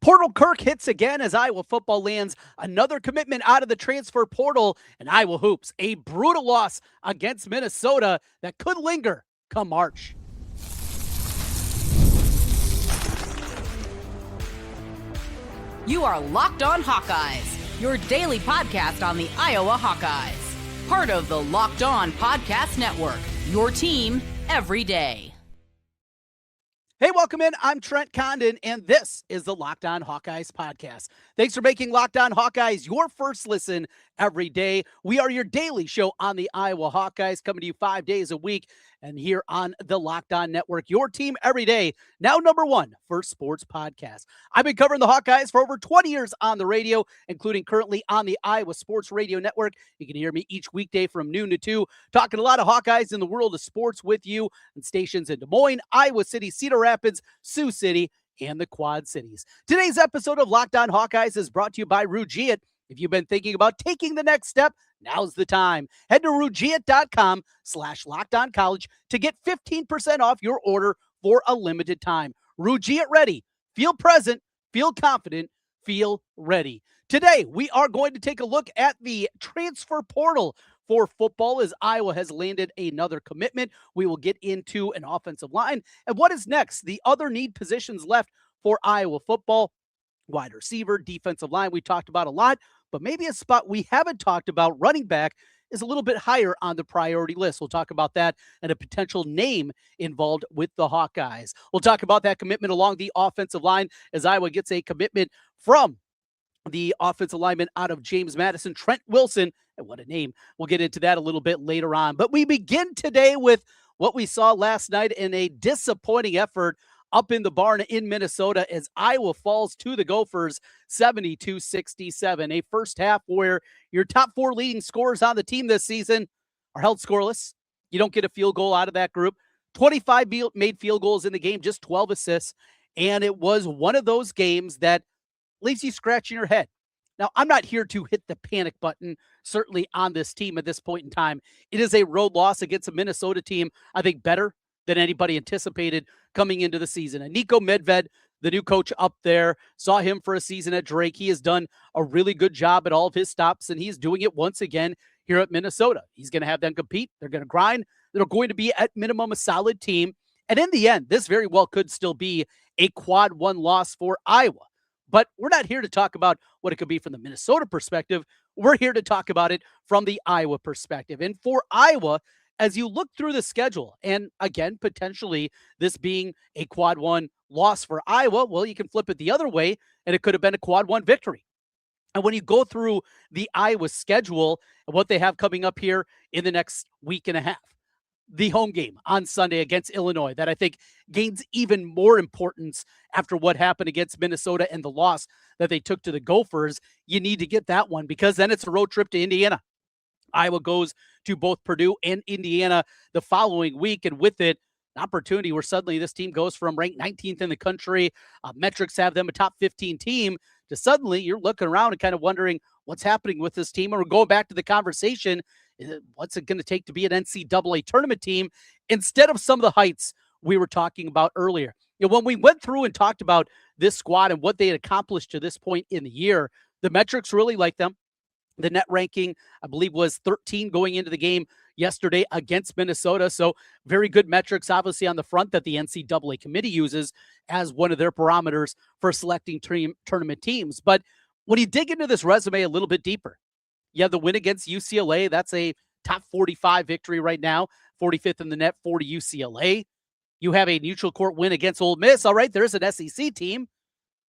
Portal Kirk hits again as Iowa football lands another commitment out of the transfer portal, and Iowa hoops a brutal loss against Minnesota that could linger come March. You are Locked On Hawkeyes, your daily podcast on the Iowa Hawkeyes. Part of the Locked On Podcast Network, your team every day. Hey, welcome in. I'm Trent Condon, and this is the Locked On Hawkeyes podcast. Thanks for making Locked On Hawkeyes your first listen every day. We are your daily show on the Iowa Hawkeyes, coming to you 5 days a week, and here on the Locked On Network, your team every day, now number one for sports podcasts. I've been covering the Hawkeyes for over 20 years on the radio, including currently on the Iowa Sports Radio Network. You can hear me each weekday from noon to 2, talking a lot of Hawkeyes in the world of sports with you on stations in Des Moines, Iowa City, Cedar Rapids, Sioux City, and the Quad Cities. Today's episode of Locked On Hawkeyes is brought to you by Rugiet. If you've been thinking about taking the next step, now's the time. Head to rugiet.com/lockedoncollege to get 15% off your order for a limited time. Rugiet ready. Feel present, feel confident, feel ready. Today, we are going to take a look at the transfer portal for football as Iowa has landed another commitment. We will get into an offensive line and what is next, the other need positions left for Iowa football. Wide receiver, defensive line, we talked about a lot, but maybe a spot we haven't talked about, running back, is a little bit higher on the priority list. We'll talk about that and a potential name involved with the Hawkeyes. We'll talk about that commitment along the offensive line as Iowa gets a commitment from the offensive lineman out of James Madison, Trent Wilson. And what a name. We'll get into that a little bit later on. But we begin today with what we saw last night in a disappointing effort up in the barn in Minnesota as Iowa falls to the Gophers 72-67. A first half where your top four leading scorers on the team this season are held scoreless. You don't get a field goal out of that group. 25 made field goals in the game, just 12 assists. And it was one of those games that leaves you scratching your head. Now, I'm not here to hit the panic button, certainly on this team at this point in time. It is a road loss against a Minnesota team, I think, better than anybody anticipated coming into the season. And Nico Medved, the new coach up there, saw him for a season at Drake. He has done a really good job at all of his stops, and he's doing it once again here at Minnesota. He's going to have them compete. They're going to grind. They're going to be, at minimum, a solid team. And in the end, this very well could still be a quad one loss for Iowa. But we're not here to talk about what it could be from the Minnesota perspective. We're here to talk about it from the Iowa perspective. And for Iowa, as you look through the schedule, and again, potentially this being a quad one loss for Iowa, well, you can flip it the other way, and it could have been a quad one victory. And when you go through the Iowa schedule and what they have coming up here in the next week and a half, the home game on Sunday against Illinois that I think gains even more importance after what happened against Minnesota and the loss that they took to the Gophers. You need to get that one because then it's a road trip to Indiana. Iowa goes to both Purdue and Indiana the following week, and with it, an opportunity where suddenly this team goes from ranked 19th in the country, metrics have them a top 15 team, to suddenly you're looking around and kind of wondering what's happening with this team. And we're going back to the conversation, what's it going to take to be an NCAA tournament team instead of some of the heights we were talking about earlier? You know, when we went through and talked about this squad and what they had accomplished to this point in the year, the metrics really like them. The net ranking, I believe, was 13 going into the game yesterday against Minnesota. So very good metrics, obviously, on the front that the NCAA committee uses as one of their parameters for selecting tournament teams. But when you dig into this resume a little bit deeper, you have the win against UCLA. That's a top 45 victory right now, 45th in the net for UCLA. You have a neutral court win against Ole Miss. All right, there's an SEC team.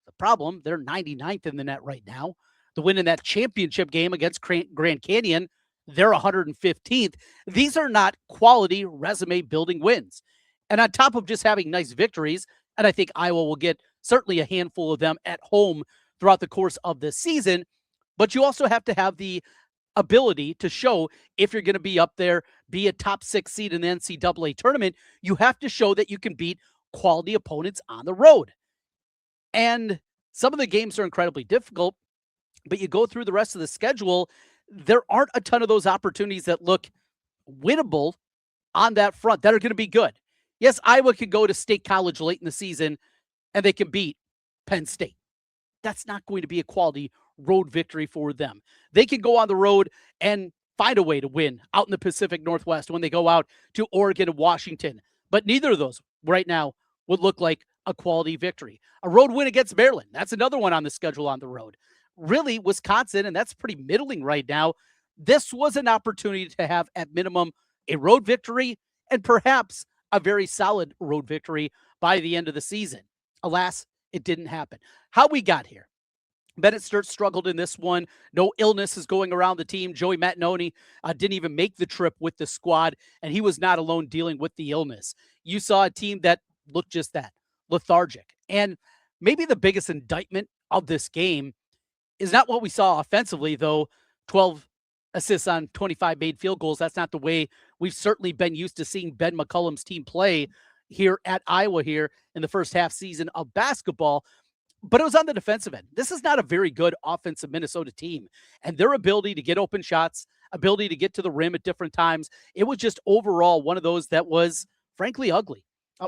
The problem, they're 99th in the net right now. The win in that championship game against Grand Canyon, they're 115th. These are not quality resume building wins. And on top of just having nice victories, and I think Iowa will get certainly a handful of them at home throughout the course of this season, but you also have to have the ability to show if you're going to be up there, be a top 6 seed in the NCAA tournament, you have to show that you can beat quality opponents on the road. And some of the games are incredibly difficult, but you go through the rest of the schedule, there aren't a ton of those opportunities that look winnable on that front that are going to be good. Yes, Iowa could go to State College late in the season and they can beat Penn State. that's not going to be a quality road victory for them. They can go on the road and find a way to win out in the Pacific Northwest when they go out to Oregon and Washington. But neither of those right now would look like a quality victory. A road win against Maryland, that's another one on the schedule on the road. Really, Wisconsin, and that's pretty middling right now. This was an opportunity to have, at minimum, a road victory and perhaps a very solid road victory by the end of the season. Alas, it didn't happen. How we got here. Bennett Stirtz struggled in this one. No illness is going around the team. Joey Mattinoni didn't even make the trip with the squad, and he was not alone dealing with the illness. You saw a team that looked just that, lethargic. And maybe the biggest indictment of this game is not what we saw offensively, though 12 assists on 25 made field goals. That's not the way we've certainly been used to seeing Ben McCullum's team play here at Iowa here in the first half season of basketball. But it was on the defensive end. This is not a very good offensive Minnesota team. And their ability to get open shots, ability to get to the rim at different times, it was just overall one of those that was, frankly, ugly.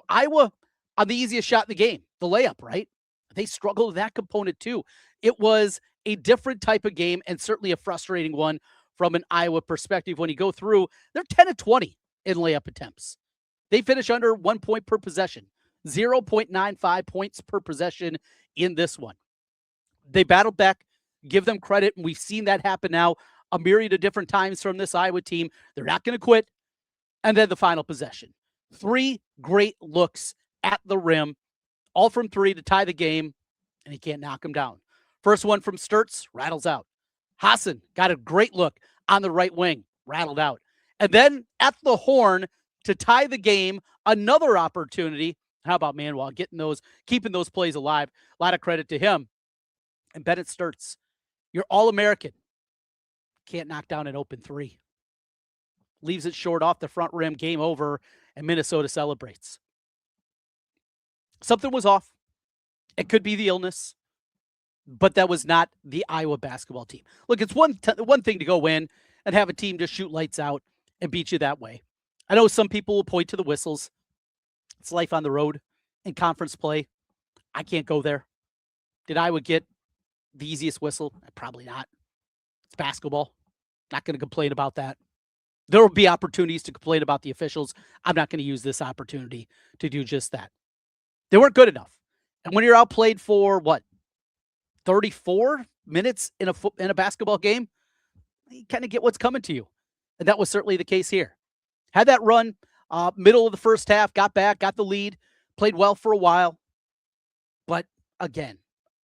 Iowa on the easiest shot in the game, the layup, right? They struggled with that component too. It was a different type of game and certainly a frustrating one from an Iowa perspective. When you go through, they're 10-20 in layup attempts. They finish under 1 point per possession, 0.95 points per possession in this one. They battled back, give them credit, and we've seen that happen now a myriad of different times from this Iowa team. They're not going to quit. And then the final possession. 3 great looks at the rim, all from 3 to tie the game, and he can't knock them down. First one from Stirtz, rattles out. Hassan got a great look on the right wing, rattled out. And then at the horn to tie the game, another opportunity. How about Manuel keeping those plays alive? A lot of credit to him. And Bennett Stirtz, you're All-American. Can't knock down an open 3. Leaves it short off the front rim, game over, and Minnesota celebrates. Something was off. It could be the illness, but that was not the Iowa basketball team. Look, it's one thing to go in and have a team just shoot lights out and beat you that way. I know some people will point to the whistles. It's life on the road in conference play. I can't go there. Did Iowa get the easiest whistle? Probably not. It's basketball. Not going to complain about that. There will be opportunities to complain about the officials. I'm not going to use this opportunity to do just that. They weren't good enough. And when you're outplayed for, 34 minutes in a basketball game, you kind of get what's coming to you. And that was certainly the case here. Had that run, middle of the first half, got back, got the lead, played well for a while. But again,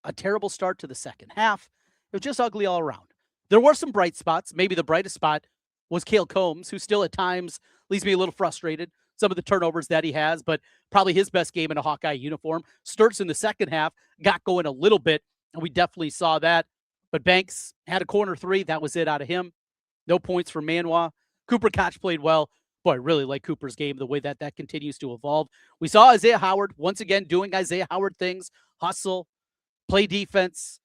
a terrible start to the second half. It was just ugly all around. There were some bright spots. Maybe the brightest spot was Cale Combs, who still at times leaves me a little frustrated. Some of the turnovers that he has, but probably his best game in a Hawkeye uniform. Stirtz in the second half got going a little bit, and we definitely saw that. But Banks had a corner 3. That was it out of him. No points for Manoir. Cooper Koch played well. Boy, I really like Cooper's game, the way that continues to evolve. We saw Isaiah Howard once again doing Isaiah Howard things. Hustle, play defense,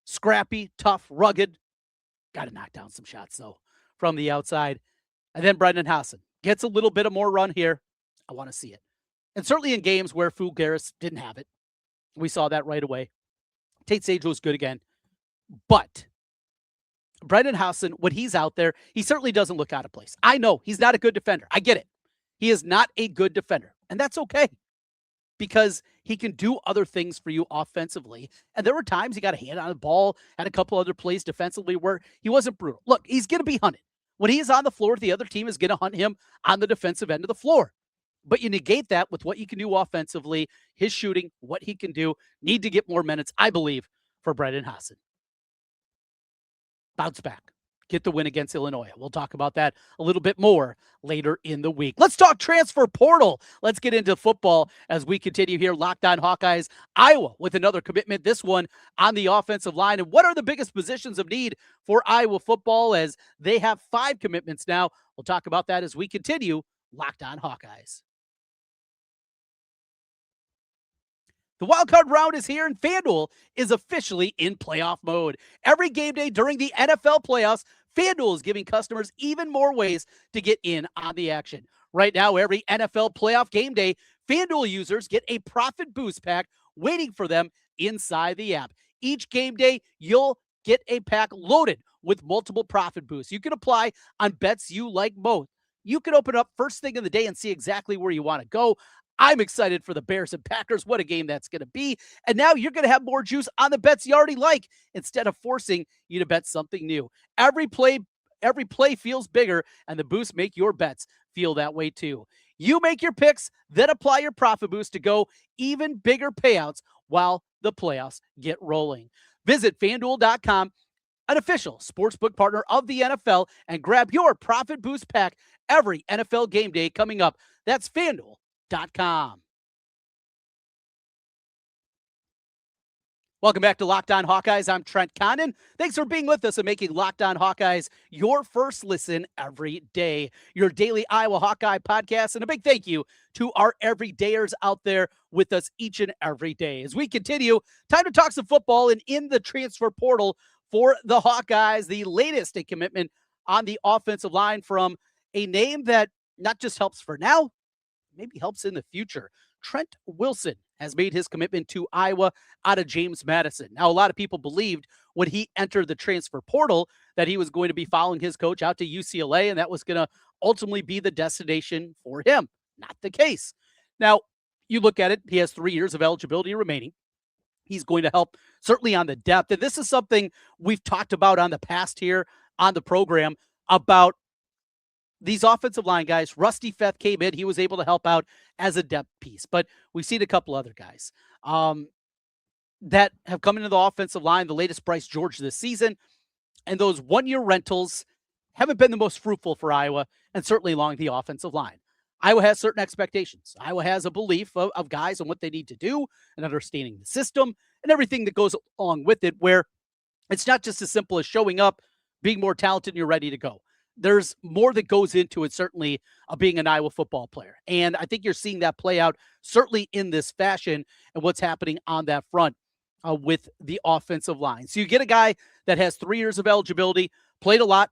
scrappy, tough, rugged. Got to knock down some shots, though, from the outside. And then Brendan Hassan gets a little bit of more run here. I want to see it. And certainly in games where Fulgaris didn't have it. We saw that right away. Tate Sage was good again. But Brendan Hassan, when he's out there, he certainly doesn't look out of place. I know he's not a good defender. I get it. He is not a good defender. And that's okay, because he can do other things for you offensively. And there were times he got a hand on the ball, had a couple other plays defensively where he wasn't brutal. Look, he's going to be hunted. When he is on the floor, the other team is going to hunt him on the defensive end of the floor. But you negate that with what you can do offensively, his shooting, what he can do. Need to get more minutes, I believe, for Brendan Hassan. Bounce back. Get the win against Illinois. We'll talk about that a little bit more later in the week. Let's talk transfer portal. Let's get into football as we continue here. Locked On Hawkeyes, Iowa with another commitment, this one on the offensive line. And what are the biggest positions of need for Iowa football, as they have 5 commitments now? We'll talk about that as we continue. Locked On Hawkeyes. The wildcard round is here, and FanDuel is officially in playoff mode. Every game day during the NFL playoffs, FanDuel is giving customers even more ways to get in on the action. Right now, every NFL playoff game day, FanDuel users get a profit boost pack waiting for them inside the app. Each game day, you'll get a pack loaded with multiple profit boosts. You can apply on bets you like most. You can open up first thing in the day and see exactly where you want to go. I'm excited for the Bears and Packers. What a game that's going to be. And now you're going to have more juice on the bets you already like instead of forcing you to bet something new. Every play feels bigger, and the boosts make your bets feel that way too. You make your picks, then apply your profit boost to go even bigger payouts while the playoffs get rolling. Visit FanDuel.com, an official sportsbook partner of the NFL, and grab your profit boost pack every NFL game day coming up. That's FanDuel.com. Welcome back to Locked On Hawkeyes. I'm Trent Condon. Thanks for being with us and making Locked On Hawkeyes your first listen every day. Your daily Iowa Hawkeye podcast. And a big thank you to our everydayers out there with us each and every day. As we continue, time to talk some football and in the transfer portal for the Hawkeyes, the latest a commitment on the offensive line from a name that not just helps for now, maybe helps in the future. Trent Wilson has made his commitment to Iowa out of James Madison. Now, a lot of people believed when he entered the transfer portal that he was going to be following his coach out to UCLA, and that was going to ultimately be the destination for him. Not the case. Now, you look at it, he has 3 years of eligibility remaining. He's going to help certainly on the depth. And this is something we've talked about on the past here on the program about these offensive line guys. Rusty Feth came in. He was able to help out as a depth piece. But we've seen a couple other guys that have come into the offensive line, the latest Bryce George this season. And those one-year rentals haven't been the most fruitful for Iowa, and certainly along the offensive line. Iowa has certain expectations. Iowa has a belief of guys and what they need to do and understanding the system and everything that goes along with it, where it's not just as simple as showing up, being more talented, and you're ready to go. There's more that goes into it, certainly, being an Iowa football player. And I think you're seeing that play out certainly in this fashion and what's happening on that front with the offensive line. So you get a guy that has 3 years of eligibility, played a lot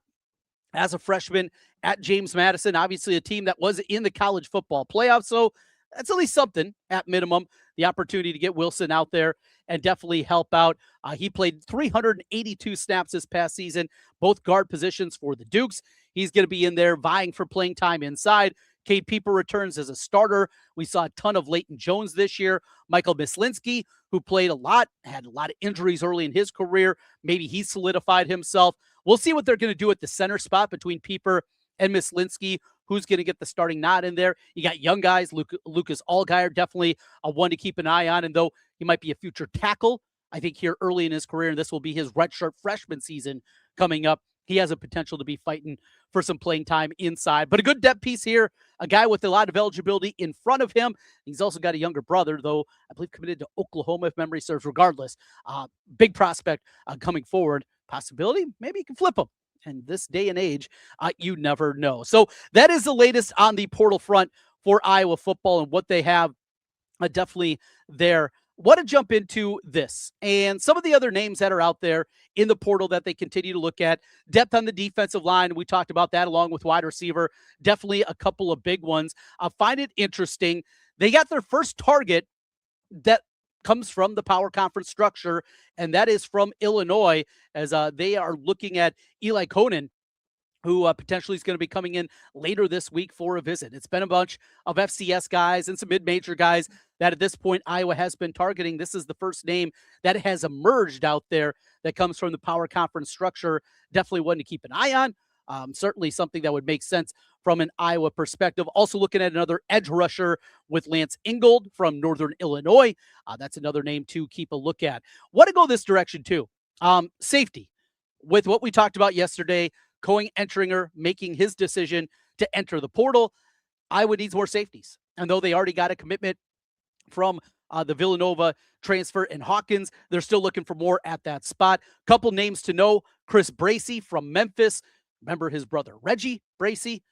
as a freshman at James Madison, obviously a team that was in the college football playoff. So that's at least something at minimum, the opportunity to get Wilson out there and definitely help out. He played 382 snaps this past season, both guard positions for the Dukes. He's going to be in there vying for playing time inside. Cade Pieper returns as a starter. We saw a ton of Leighton Jones this year. Michael Myslinski, who played a lot, had a lot of injuries early in his career. Maybe he solidified himself. We'll see what they're going to do at the center spot between Pieper and Myslinski. Who's going to get the starting nod in there? You got young guys. Lucas Allgaier, definitely a one to keep an eye on. And though he might be a future tackle, I think here early in his career, and this will be his redshirt freshman season coming up, he has a potential to be fighting for some playing time inside. But a good depth piece here, a guy with a lot of eligibility in front of him. He's also got a younger brother, though I believe committed to Oklahoma, if memory serves. Regardless, big prospect coming forward. Possibility, maybe you can flip him. And this day and age, you never know. So that is the latest on the portal front for Iowa football and what they have definitely there. Want to jump into this and some of the other names that are out there in the portal that they continue to look at. Depth on the defensive line. We talked about that along with wide receiver. Definitely a couple of big ones. I find it interesting. They got their first target that comes from the power conference structure, and that is from Illinois, as they are looking at Eli Conan, who potentially is going to be coming in later this week for a visit. It's been a bunch of FCS guys and some mid-major guys that at this point Iowa has been targeting. This is the first name that has emerged out there that comes from the power conference structure. Definitely one to keep an eye on. Certainly something that would make sense from an Iowa perspective. Also looking at another edge rusher with Lance Ingold from Northern Illinois. That's another name to keep a look at. Want to go this direction too. Safety. With what we talked about yesterday, Cohen Entringer making his decision to enter the portal, Iowa needs more safeties. And though they already got a commitment from the Villanova transfer and Hawkins, they're still looking for more at that spot. Couple names to know. Chris Bracey from Memphis. Remember his brother, Reggie Bracey,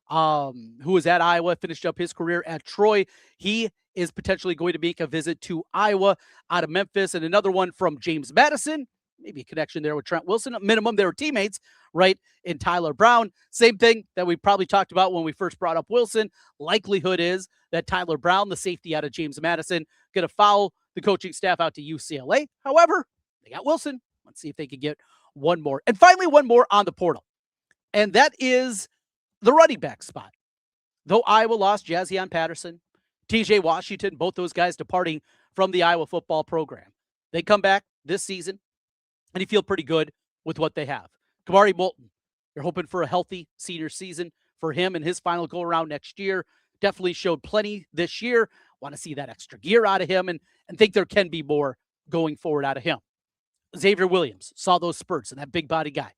who was at Iowa, finished up his career at Troy. He is potentially going to make a visit to Iowa out of Memphis. And another one from James Madison, maybe a connection there with Trent Wilson. At minimum, they were teammates, right, in Tyler Brown. Same thing that we probably talked about when we first brought up Wilson. Likelihood is that Tyler Brown, the safety out of James Madison, going to follow the coaching staff out to UCLA. However, They got Wilson. Let's see if they can get one more. And finally, one more on the portal. And that is the running back spot. Though Iowa lost Jazzion Patterson, TJ Washington, both those guys departing from the Iowa football program. They come back this season, and you feel pretty good with what they have. Kamari Moulton, you're hoping for a healthy senior season for him and his final go-around next year. Definitely showed plenty this year. Want to see that extra gear out of him and think there can be more going forward out of him. Xavier Williams saw those spurts and that big body guy.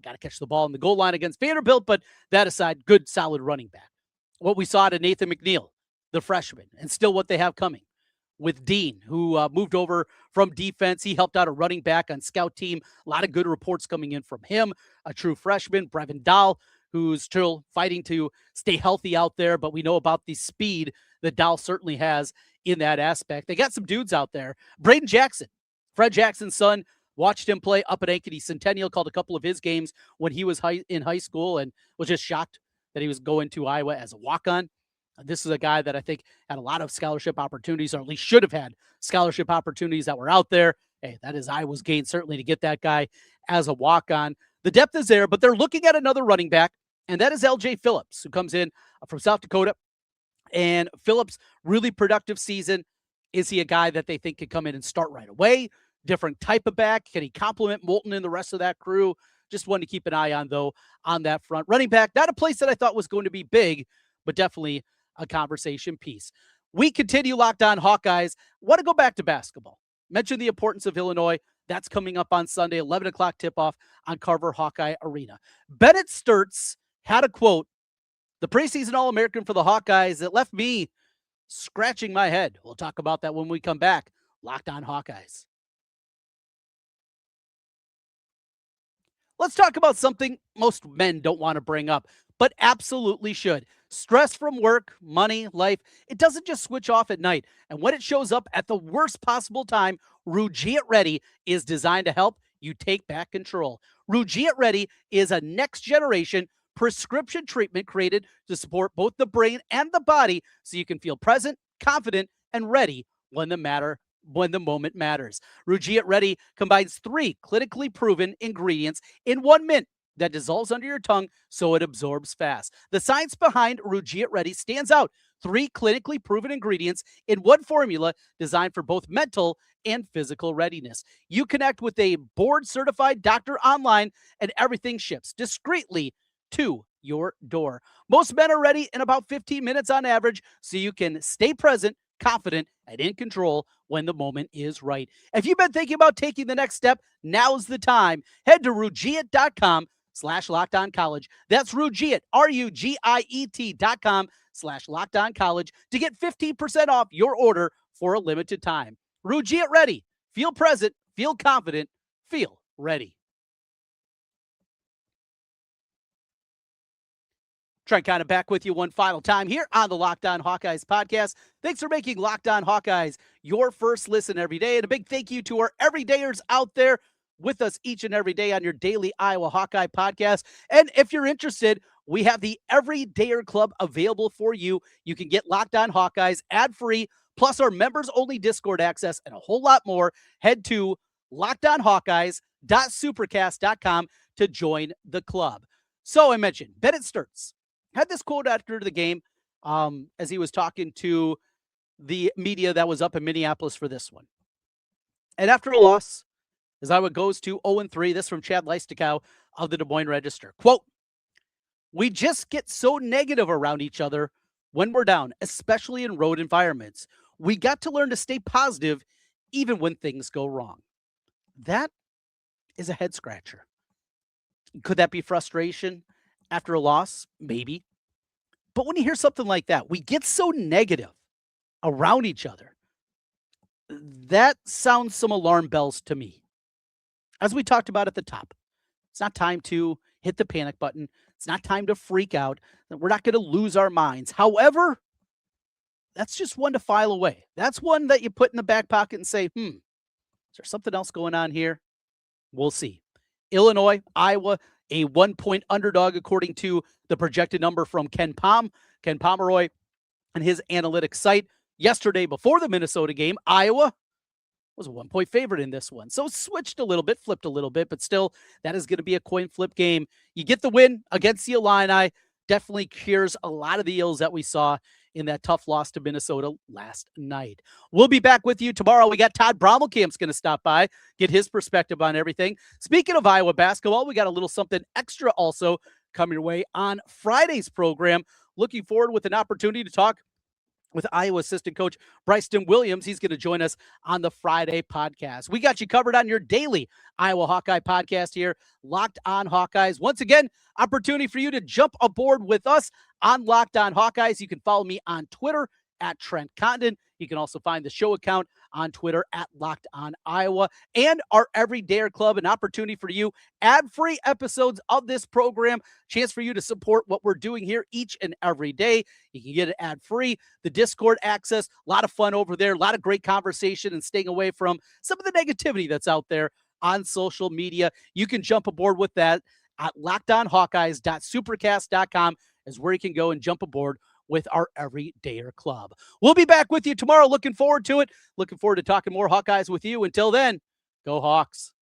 Got to catch the ball in the goal line against Vanderbilt, but that aside, good, solid running back. What we saw to Nathan McNeil, the freshman, and still what they have coming with Dean, who moved over from defense. He helped out a running back on scout team. A lot of good reports coming in from him. A true freshman, Brevin Dahl, who's still fighting to stay healthy out there, but we know about the speed that Dahl certainly has in that aspect. They got some dudes out there. Braden Jackson, Fred Jackson's son, watched him play up at Ankeny Centennial, called a couple of his games when he was in high school and was just shocked that he was going to Iowa as a walk-on. This is a guy that I think had a lot of scholarship opportunities, or at least should have had scholarship opportunities that were out there. Hey, that is Iowa's gain, certainly, to get that guy as a walk-on. The depth is there, but they're looking at another running back, and that is L.J. Phillips, who comes in from South Dakota. And Phillips, really productive season. Is he a guy that they think could come in and start right away? Different type of back. Can he complement Moulton and the rest of that crew? Just one to keep an eye on, though, on that front. Running back, not a place that I thought was going to be big, but definitely a conversation piece. We continue Locked On Hawkeyes. Want to go back to basketball. Mentioned the importance of Illinois. That's coming up on Sunday, 11 o'clock tip-off on Carver-Hawkeye Arena. Bennett Stirtz had a quote, the preseason All-American for the Hawkeyes, that left me scratching my head. We'll talk about that when we come back. Locked On Hawkeyes. Let's talk about something most men don't want to bring up, but absolutely should. Stress from work, money, life, it doesn't just switch off at night. And when it shows up at the worst possible time, Rugiet Ready is designed to help you take back control. Rugiet Ready is a next-generation prescription treatment created to support both the brain and the body so you can feel present, confident, and ready when the moment matters. Rugiet Ready combines 3 clinically proven ingredients in 1 mint that dissolves under your tongue so it absorbs fast. The science behind Rugiet Ready stands out. 3 clinically proven ingredients in 1 formula designed for both mental and physical readiness. You connect with a board-certified doctor online and everything ships discreetly to your door. Most men are ready in about 15 minutes on average, so you can stay present, confident, and in control when the moment is right. If you've been thinking about taking the next step, now's the time. Head to Rugiet.com/LockedOnCollege. That's Rugiet, RUGIET.com/LockedOnCollege to get 15% off your order for a limited time. Rugiet Ready. Feel present, feel confident, feel ready. Trent Condon back with you one final time here on the Locked On Hawkeyes podcast. Thanks for making Locked On Hawkeyes your first listen every day. And a big thank you to our everydayers out there with us each and every day on your daily Iowa Hawkeye podcast. And if you're interested, we have the Everydayer Club available for you. You can get Locked On Hawkeyes ad-free, plus our members-only Discord access and a whole lot more. Head to lockedonhawkeyes.supercast.com to join the club. So I mentioned Bennett Stirtz had this quote after the game as he was talking to the media that was up in Minneapolis for this one. And after a loss, as Iowa goes to 0-3, this from Chad Leistokow of the Des Moines Register. Quote, "We just get so negative around each other when we're down, especially in road environments. We got to learn to stay positive even when things go wrong." That is a head scratcher. Could that be frustration after a loss? Maybe. But when you hear something like that, we get so negative around each other. That sounds some alarm bells to me. As we talked about at the top, it's not time to hit the panic button. It's not time to freak out. We're not going to lose our minds. However, that's just one to file away. That's one that you put in the back pocket and say, is there something else going on here? We'll see. Illinois, Iowa, a 1-point underdog according to the projected number from Ken Pomeroy and his analytics site. Yesterday before the Minnesota game, Iowa was a 1-point favorite in this one. So switched a little bit, flipped a little bit, but still, that is going to be a coin flip game. You get the win against the Illini. Definitely cures a lot of the ills that we saw in that tough loss to Minnesota last night. We'll be back with you tomorrow. We got Todd Brommelkamp's going to stop by, get his perspective on everything. Speaking of Iowa basketball, we got a little something extra also coming your way on Friday's program. Looking forward with an opportunity to talk with Iowa assistant coach Bryson Williams. He's going to join us on the Friday podcast. We got you covered on your daily Iowa Hawkeye podcast here, Locked On Hawkeyes. Once again, opportunity for you to jump aboard with us on Locked On Hawkeyes. You can follow me on Twitter at Trent Condon. You can also find the show account on Twitter at Locked On Iowa, and our Everydayer Club, an opportunity for you, ad-free episodes of this program, chance for you to support what we're doing here each and every day. You can get it ad-free, the Discord access, a lot of fun over there, a lot of great conversation and staying away from some of the negativity that's out there on social media. You can jump aboard with that at lockedonhawkeyes.supercast.com is where you can go and jump aboard with our Everydayer Club. We'll be back with you tomorrow. Looking forward to it. Looking forward to talking more Hawkeyes with you. Until then, go Hawks.